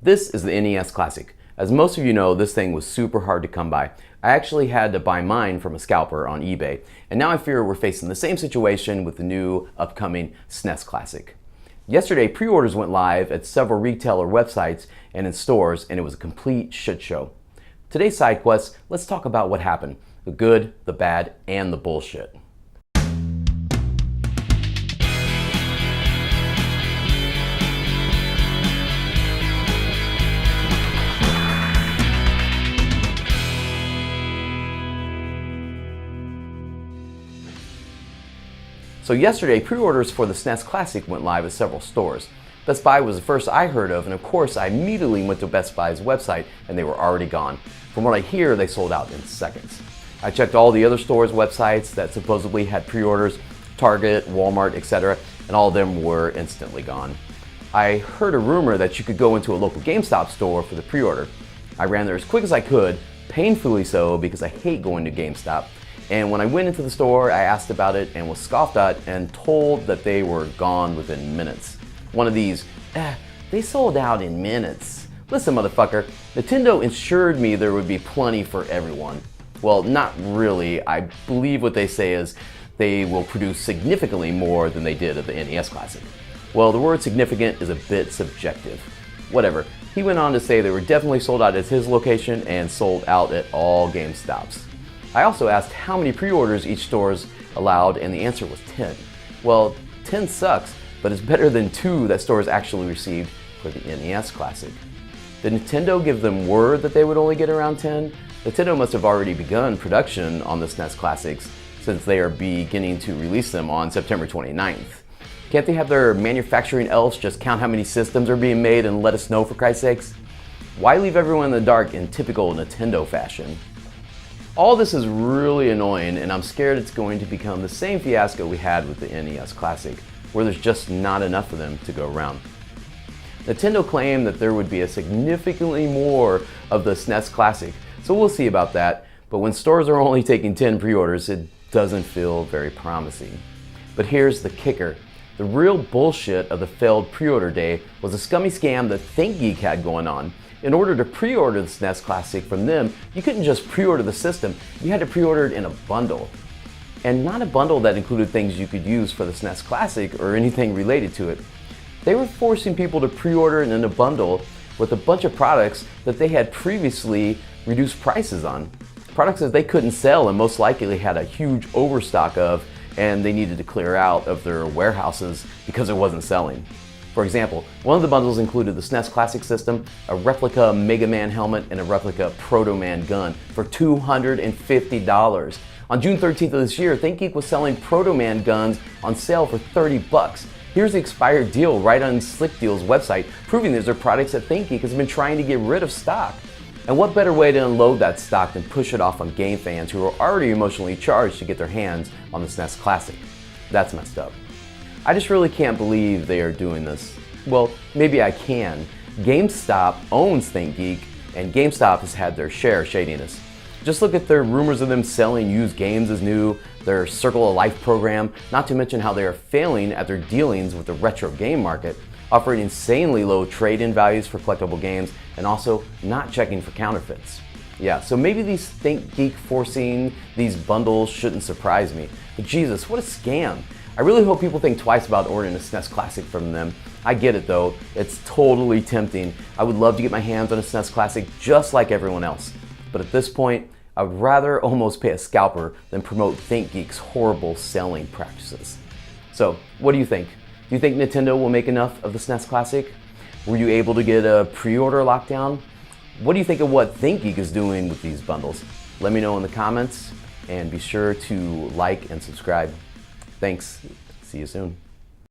This is the NES Classic. As most of you know, this thing was super hard to come by. I actually had to buy mine from a scalper on eBay, and now I fear we're facing the same situation with the new upcoming SNES Classic. Yesterday, pre-orders went live at several retailer websites and in stores, and it was a complete shit show. Today's side quest, let's talk about what happened. The good, the bad, and the bullshit. So yesterday, pre-orders for the SNES Classic went live at several stores. Best Buy was the first I heard of, and of course I immediately went to Best Buy's website and they were already gone. From what I hear, they sold out in seconds. I checked all the other stores' websites that supposedly had pre-orders, Target, Walmart, etc., and all of them were instantly gone. I heard a rumor that you could go into a local GameStop store for the pre-order. I ran there as quick as I could, painfully so because I hate going to GameStop. And when I went into the store, I asked about it and was scoffed at and told that they were gone within minutes. One of these, they sold out in minutes. Listen, motherfucker, Nintendo assured me there would be plenty for everyone. Well, not really. I believe what they say is they will produce significantly more than they did at the NES Classic. Well, the word significant is a bit subjective. Whatever. He went on to say they were definitely sold out at his location and sold out at all GameStops. I also asked how many pre-orders each store's allowed, and the answer was 10. Well, 10 sucks, but it's better than 2 that stores actually received for the NES Classic. Did Nintendo give them word that they would only get around 10? Nintendo must have already begun production on the SNES Classics since they are beginning to release them on September 29th. Can't they have their manufacturing elves just count how many systems are being made and let us know, for Christ's sakes? Why leave everyone in the dark in typical Nintendo fashion? All this is really annoying, and I'm scared it's going to become the same fiasco we had with the NES Classic, where there's just not enough of them to go around. Nintendo claimed that there would be a significantly more of the SNES Classic, so we'll see about that, but when stores are only taking 10 pre-orders, it doesn't feel very promising. But here's the kicker. The real bullshit of the failed pre-order day was a scummy scam that ThinkGeek had going on. In order to pre-order the SNES Classic from them, you couldn't just pre-order the system, you had to pre-order it in a bundle. And not a bundle that included things you could use for the SNES Classic or anything related to it. They were forcing people to pre-order it in a bundle with a bunch of products that they had previously reduced prices on. Products that they couldn't sell and most likely had a huge overstock of, and they needed to clear out of their warehouses because it wasn't selling. For example, one of the bundles included the SNES Classic system, a replica Mega Man helmet, and a replica Proto Man gun for $250. On June 13th of this year, ThinkGeek was selling Proto Man guns on sale for $30. Here's the expired deal right on Slick Deal's website, proving these are products that ThinkGeek has been trying to get rid of stock. And what better way to unload that stock than push it off on game fans who are already emotionally charged to get their hands on the SNES Classic? That's messed up. I just really can't believe they are doing this. Well, maybe I can. GameStop owns ThinkGeek, and GameStop has had their share of shadiness. Just look at their rumors of them selling used games as new, their Circle of Life program, not to mention how they are failing at their dealings with the retro game market, offering insanely low trade-in values for collectible games, and also not checking for counterfeits. Yeah, so maybe these ThinkGeek forcing these bundles shouldn't surprise me, but Jesus, what a scam. I really hope people think twice about ordering a SNES Classic from them. I get it though, it's totally tempting. I would love to get my hands on a SNES Classic just like everyone else. But at this point, I would rather almost pay a scalper than promote ThinkGeek's horrible selling practices. So, what do you think? Do you think Nintendo will make enough of the SNES Classic? Were you able to get a pre-order lockdown? What do you think of what ThinkGeek is doing with these bundles? Let me know in the comments, and be sure to like and subscribe. Thanks. See you soon.